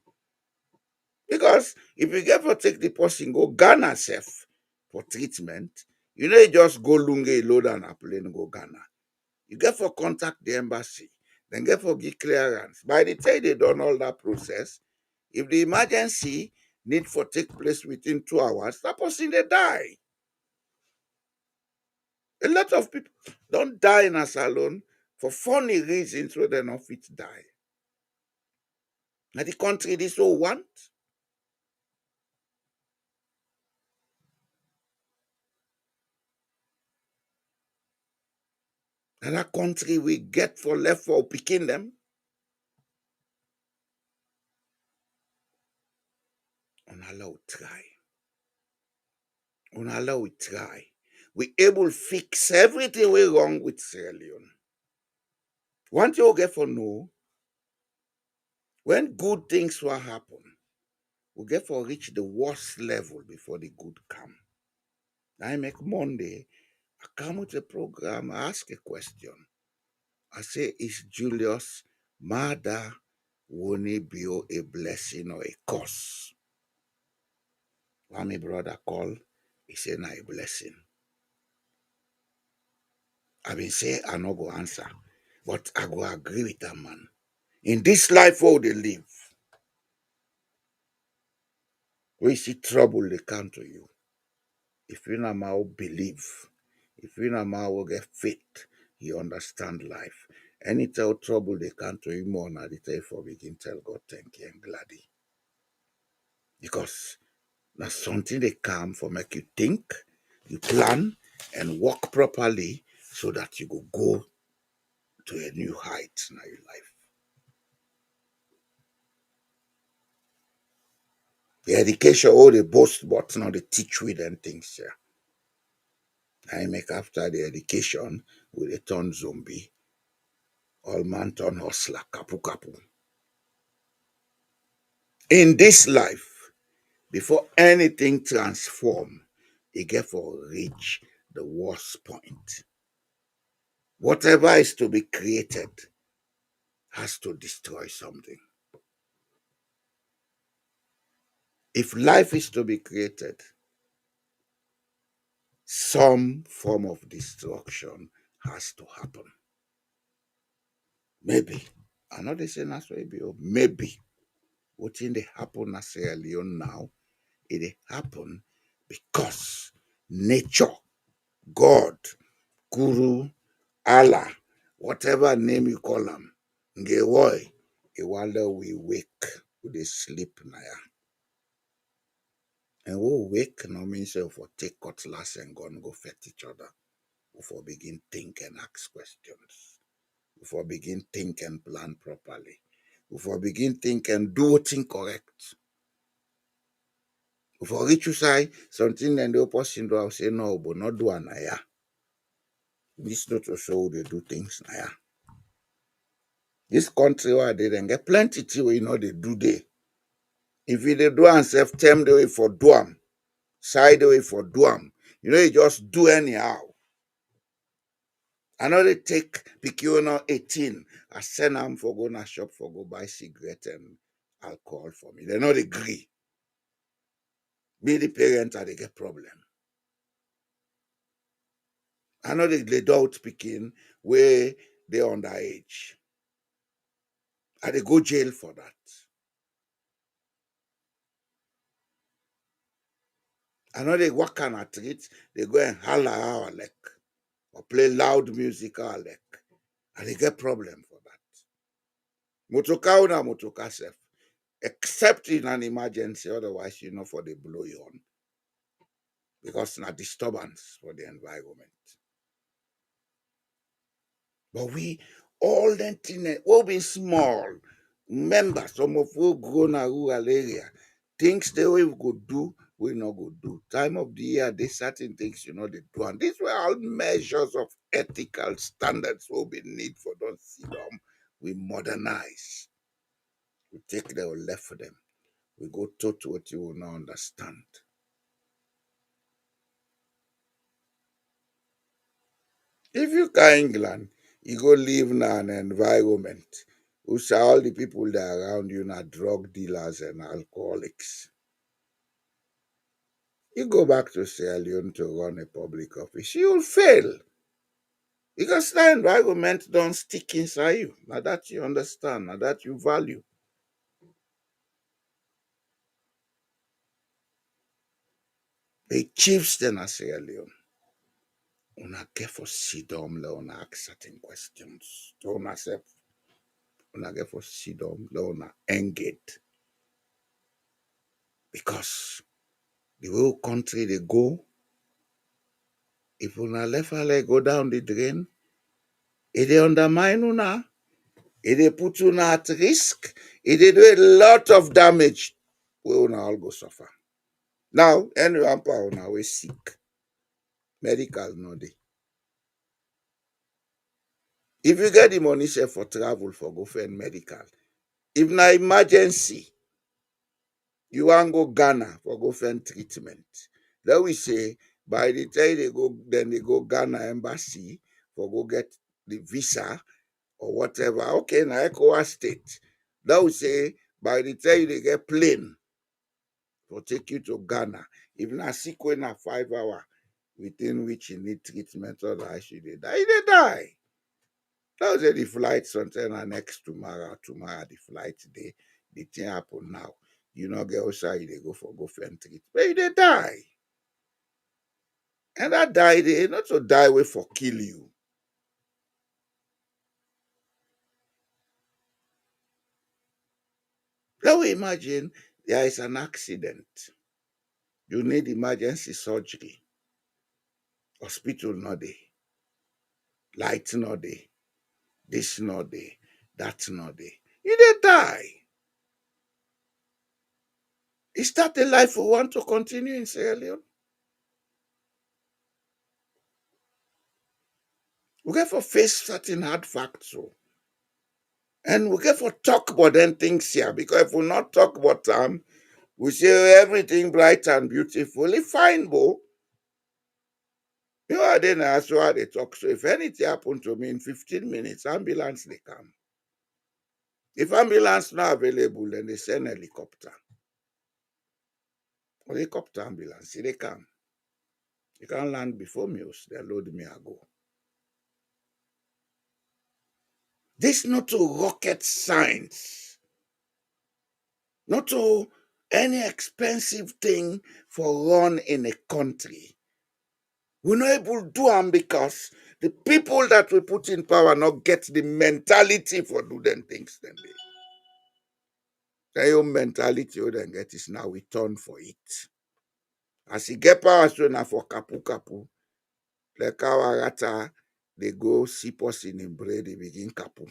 Speaker 3: Because if you get for take the person, go Ghana self for treatment, you just go Lunge, load on a plane, go Ghana. You get for contact the embassy, then get for get clearance. By the time they done all that process, if the emergency need for take place within 2 hours, that person they die. A lot of people don't die in a salon for funny reasons where they not fit die. Now the country this all want. And that country we get for left for picking them. Unallow try. Unallow try. We able fix everything we wrong with Sierra Leone. Once you get for know, when good things will happen, we get for reach the worst level before the good come. I make Monday, I come with a program, I ask a question. I say, is Julius murder won't be a blessing or a curse? One my brother call, he say, na a blessing. I been say I no go answer, but I go agree with that man. In this life where they live, we see trouble they come to you. If you not mau believe, if you not mau get faith, you understand life. Anytime trouble they come to you more now, the time for begin tell God thank you and gladly. Because that's something they come for make you think, you plan, and work properly so that you go to a new height in your life. The education, all they boast, but now they teach with them things here. I make after the education with a turn zombie, all man turn hustler, kapu kapu. In this life, before anything transform, you get for reach the worst point. Whatever is to be created has to destroy something. If life is to be created, some form of destruction has to happen. Maybe. I'm not saying that's what it be, maybe. What in they happen as Sierra Leone now, it happen because nature, God, Guru, Allah, whatever name you call them, Ngewoy, while we wake, we sleep now. And we wake no means for take cutlass and gun go fight each other. Before begin think and ask questions. Before begin think and plan properly. Before begin think and do things correct. Before reach you say something and the opposite do I say no, but not do anaya. This not to show they do things naya. This country where they then get plenty thing you know they do they. If you they do and self term the way for do 'em, side the way for do 'em, you just do anyhow. I know they take Pikiona 18. I send them for go na shop for go buy cigarette and alcohol for me. They not agree. Be the parent and they get problem. I know they adult speaking where they underage. And they go jail for that. I know they work on a treat, they go and holler our leg or play loud music our leg. And they get problem for that. Motoka una motoka self. Except in an emergency, otherwise you know for they blow you on. Because it's not disturbance for the environment. But we all that thing will be small. Remember, some of who grow in a rural area, things they we go do, we not go do. Time of the year, there's certain things they do. And these were all measures of ethical standards will be need for don't see them. We modernize. We take the left for them. We go to what you will not understand. If you go England, you go live in an environment who say all the people that are around you are drug dealers and alcoholics. You go back to Sierra Leone to run a public office, you'll fail. Because that environment don't stick inside you. Now that you understand, now that you value. The chiefs then are Sierra Leone. Una get for sit down, una ask certain questions. To una self, una get for sit down, una engage. Because the whole country they go, if una left her leg go down the drain, it they undermine una, it they put una at risk, it they do a lot of damage. We una all go suffer. Now, anyone pa una we sick. Medical no dey. If you get the money say for travel for go for medical, if na emergency, you wan go Ghana for go find treatment. Then we say by the time they go, then they go Ghana embassy for go get the visa or whatever. Okay, na ECOWAS state. Then we say by the time they get plane for take you to Ghana, if na sick wey na 5 hours within which you need treatment, otherwise you dey die, you dey die. Now say the flight something and next tomorrow the flight day, the thing happen now. You know, get outside, they go for treat. But they die. And that die, they not to die way for kill you. Now we imagine there is an accident. You need emergency surgery. Hospital not there. Light not there. This not there. That not there. You they die. Is that the life we want to continue in Sierra Leone? We get for face certain hard facts. So. And we get for talk about them things here, because if we not talk about them, we say everything bright and beautiful. It's fine, bo. You know, then that's why they talk. So if anything happen to me in 15 minutes, ambulance they come. If ambulance not available, then they send helicopter. Helicopter ambulance, they come. You can land before me, they load me, I go. This not to rocket science. Not to any expensive thing for run in a country. We're not able to do them because the people that we put in power not get the mentality for do them things. Then your mentality you then get is now we turn for it. As you get power so now for kapu kapu, like our rata, they go see person in bread, they begin kapu.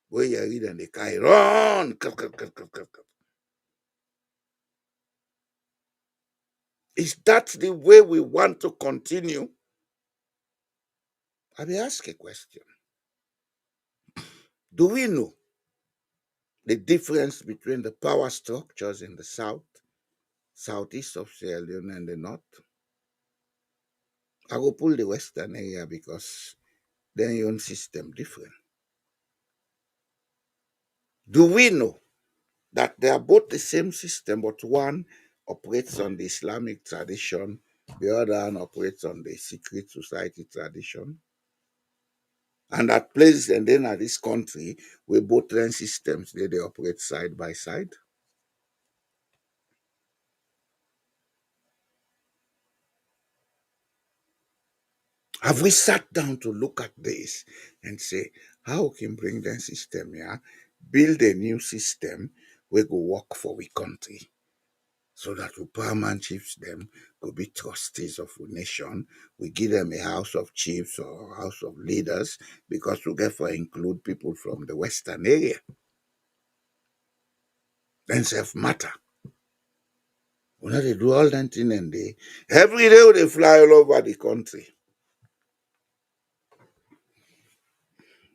Speaker 3: Where you read and they carry run. Is that the way we want to continue? I will ask a question. Do we know the difference between the power structures in the south, southeast of Sierra Leone, and the north? I will pull the western area because their own system different. Do we know that they are both the same system, but one operates on the Islamic tradition, the other one operates on the secret society tradition? And that places and then at this country where both land systems they operate side by side. Have we sat down to look at this and say how we can bring the system here, build a new system where go work for we country, so that we paramount chiefs them could be trustees of a nation. We give them a house of chiefs or house of leaders because we get for include people from the western area. Then self matter. We know they do all that thing and they every day they fly all over the country.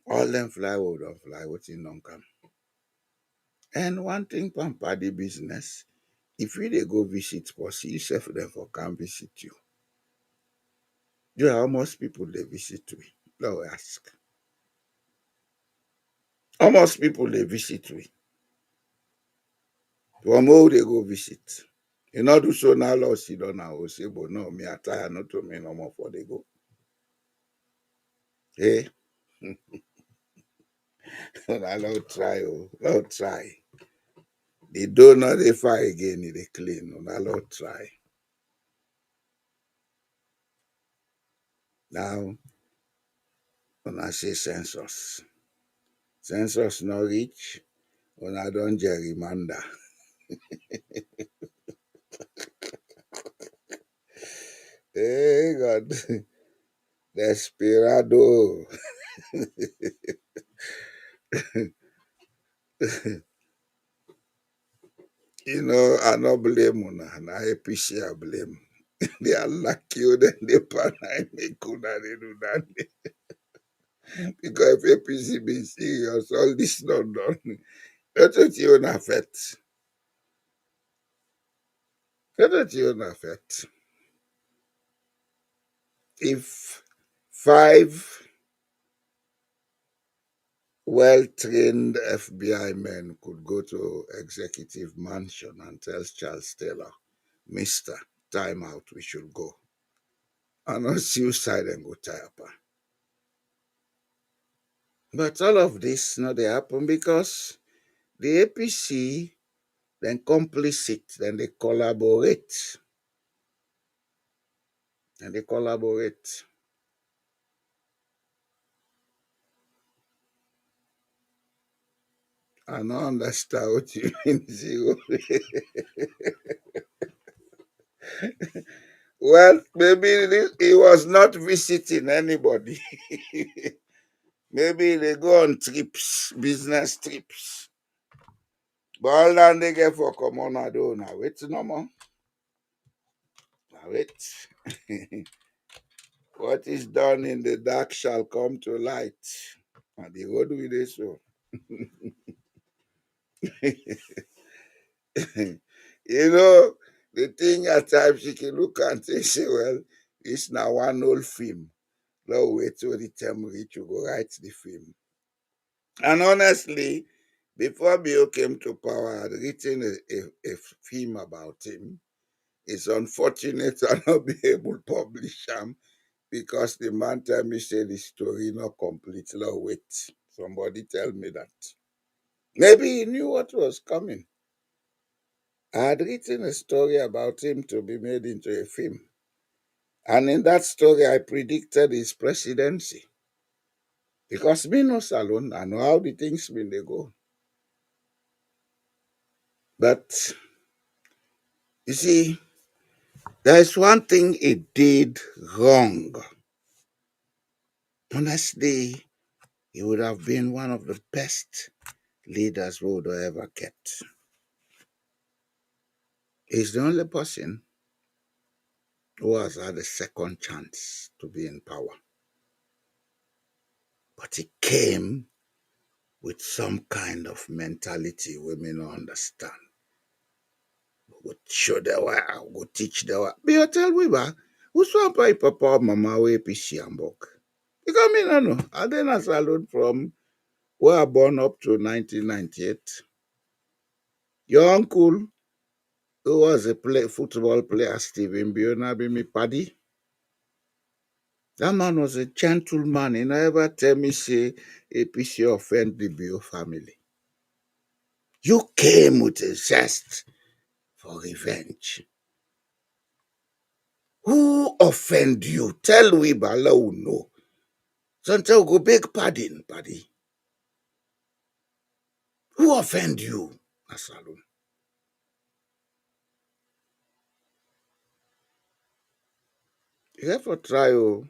Speaker 3: All them fly would don't fly within don't come. And one thing pamper the business, if you they go visit Posse, yourself them for come visit you. You know how most people they visit me. Now ask. Almost people they visit me. From where they go visit. You know do so now lost you don't know say, but no, me attire not to me no more for they go. Hey, I don't try, oh, don't try. They don't know they fire again, they clean. I don't try. Now, when I say census, census not reach, when I don't gerrymander. Hey God, desperado. You know, I don't blame una. I appreciate I blame. They are lucky then they pan make una they do that. Because if APC be serious, all this not done. That's what you not affect. That's what you not affect. If five well-trained FBI men could go to executive mansion and tell Charles Taylor, Mister, time out, we should go. And on suicide and go tie up. But all of this not they happen because the APC then complicit, then they collaborate. And they collaborate. I don't understand what you mean, zero. Well, maybe he was not visiting anybody. Maybe they go on trips, business trips. But all that they get for common, I don't know. Wait no more. Now wait. What is done in the dark shall come to light. And the road with this so. You know, the thing at times you can look and say, well, it's now one old film. Now wait till the time reach you go write the film. And honestly, before Bill came to power, I had written a film about him. It's unfortunate I not be able to publish him because the man tell me say the story not complete. Now wait, somebody tell me that. Maybe he knew what was coming. I had written a story about him to be made into a film. And in that story, I predicted his presidency. Because me no salon, I know how the things been they go. But you see, there's one thing he did wrong. Honestly, he would have been one of the best leaders we would ever get. He's the only person who has had a second chance to be in power. But he came with some kind of mentality we may not understand. We go show the way, we go teach the way. But you tell me, who's one by papa or mama we PC and book? Because me no know. I didn't salute from where I born up to 1998. Your uncle, who was a football player, Stephen Biona, be me paddy. That man was a gentleman. He never tell me say APC offend the Bio family. You came with a zest for revenge. Who offend you? Tell we Bala who know. Sometimes go beg pardon, paddy. Who offend you? Asalun. You have to try, oh.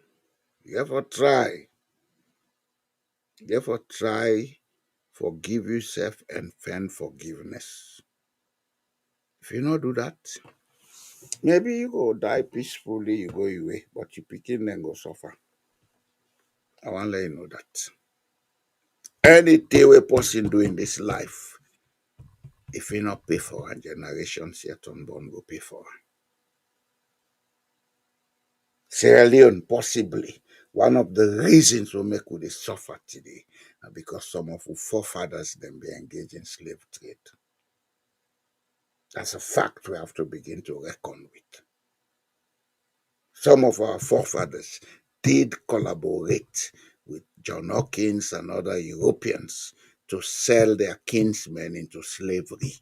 Speaker 3: You have to try. Therefore, try forgive yourself and find forgiveness. If you not do that, maybe you go die peacefully, you go your way, but you picking then go suffer. I want to let you know that. Anything a person do in this life, if you not pay for a generation, yet unborn go pay for. Sierra Leone, possibly, one of the reasons we make we suffer today because some of our forefathers them be engaged in slave trade. That's a fact we have to begin to reckon with. Some of our forefathers did collaborate with John Hawkins and other Europeans to sell their kinsmen into slavery.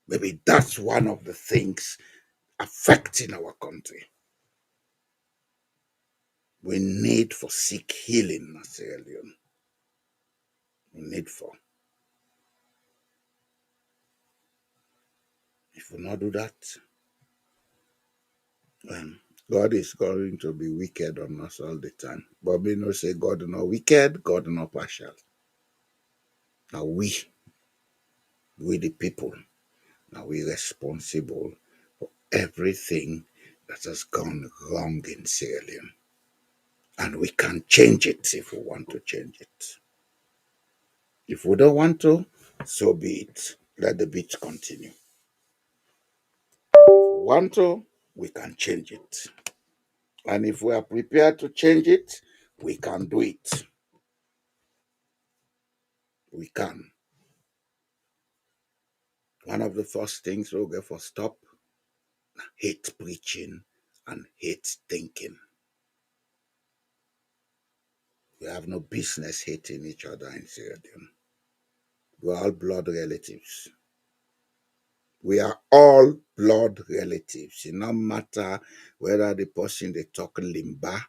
Speaker 3: Maybe that's one of the things affecting our country. We need for seek healing in Sierra Leone. We need for. If we not do that, God is going to be wicked on us all the time. But we know say God not wicked, God not partial. Now we the people, now we responsible for everything that has gone wrong in Sierra Leone. And we can change it if we want to change it. If we don't want to, so be it. Let the beat continue. If we want to, we can change it. And if we are prepared to change it, we can do it. We can. One of the first things we'll get for stop, hate preaching and hate thinking. We have no business hating each other in Sierra Leone. We're all blood relatives. We are all blood relatives. It no matter whether the person they talk Limba,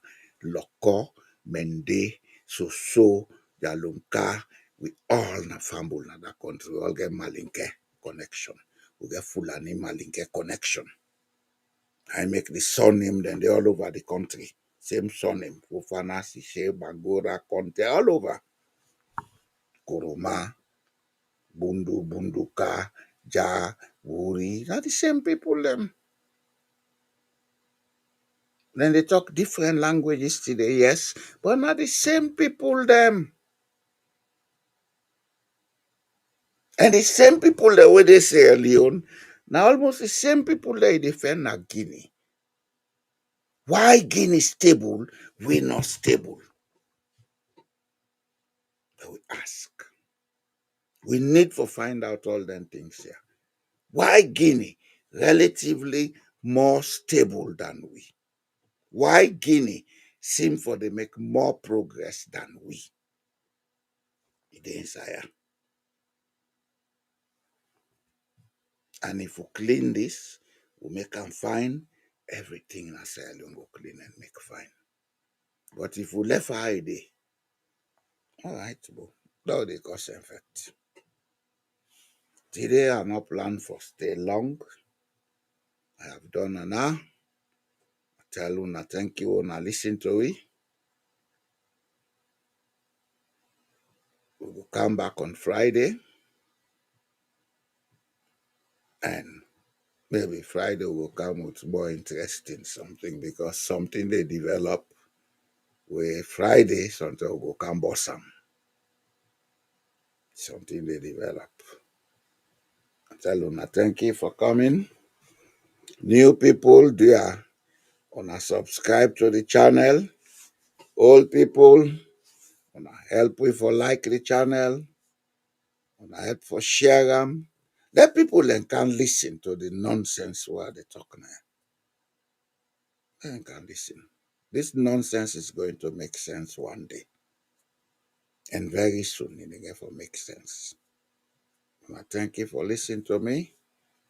Speaker 3: Loko, Mende, Soso, Jalunka, we all na family na that country. We all get Malinke connection. We get Fulani Malinke connection. I make the surname, then they're all over the country. Same surname. Fofana, Sishe, Bagora, Conte, all over. Koroma, Bundu, Bunduka, Ja, Wuri. Not the same people, them. Then they talk different languages today, yes, but not the same people, them. And the same people that were they Sierra Leone, now almost the same people that defend Guinea. Why Guinea stable, we not stable? But we ask. We need to find out all them things here. Why Guinea relatively more stable than we? Why Guinea seem for they make more progress than we? It is higher. And if we clean this, we make them fine, everything in Sierra Leone go clean and make fine. But if we left high day, all right, bro, that they cause effect. Today I not plan for stay long. I have done enough. I tell you, thank you, now listen to it. We will come back on Friday, and maybe Friday will come with more interesting something because something they develop with Friday, something will come bossam. Something they develop. I tell you, thank you for coming. New people, dear, wanna subscribe to the channel. Old people, wanna help we for like the channel. Wanna help for share them. Let people then can listen to the nonsense while they talk now. They can listen. This nonsense is going to make sense one day. And very soon it will make sense. I thank you for listening to me.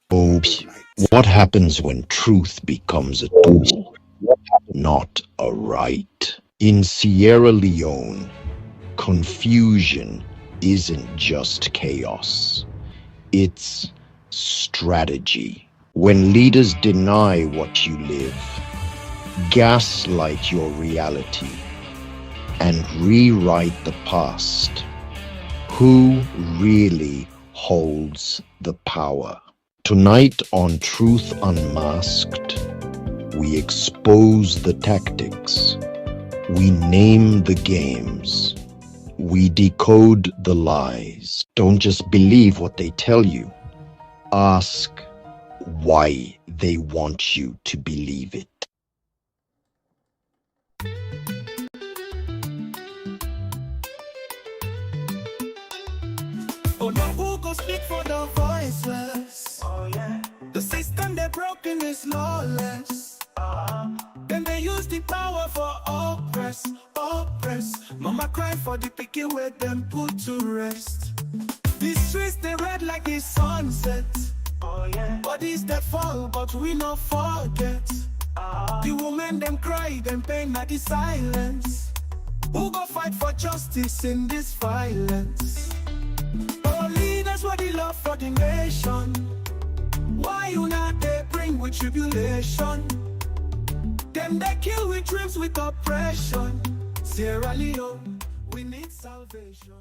Speaker 3: Good night.
Speaker 4: What happens when truth becomes a tool, not a right? In Sierra Leone, confusion isn't just chaos, it's strategy. When leaders deny what you live, gaslight your reality, and rewrite the past, who really holds the power? Tonight on Truth Unmasked, we expose the tactics, we name the games, we decode the lies. Don't just believe what they tell you. Ask why they want you to believe it.
Speaker 1: Oh no, who go speak for the voiceless? Oh yeah. The system they broken is lawless. Then they use the power for oppress. Mama cry for the pikin where them put to rest. These streets they red like the sunset. Oh yeah. Bodies that fall, but we not forget. The women them cry, them pain at the silence. Who go fight for justice in this violence? Our leaders what the love for the nation. Why you not they bring with tribulation? Them they kill with dreams with oppression. Sierra Leone, we need salvation.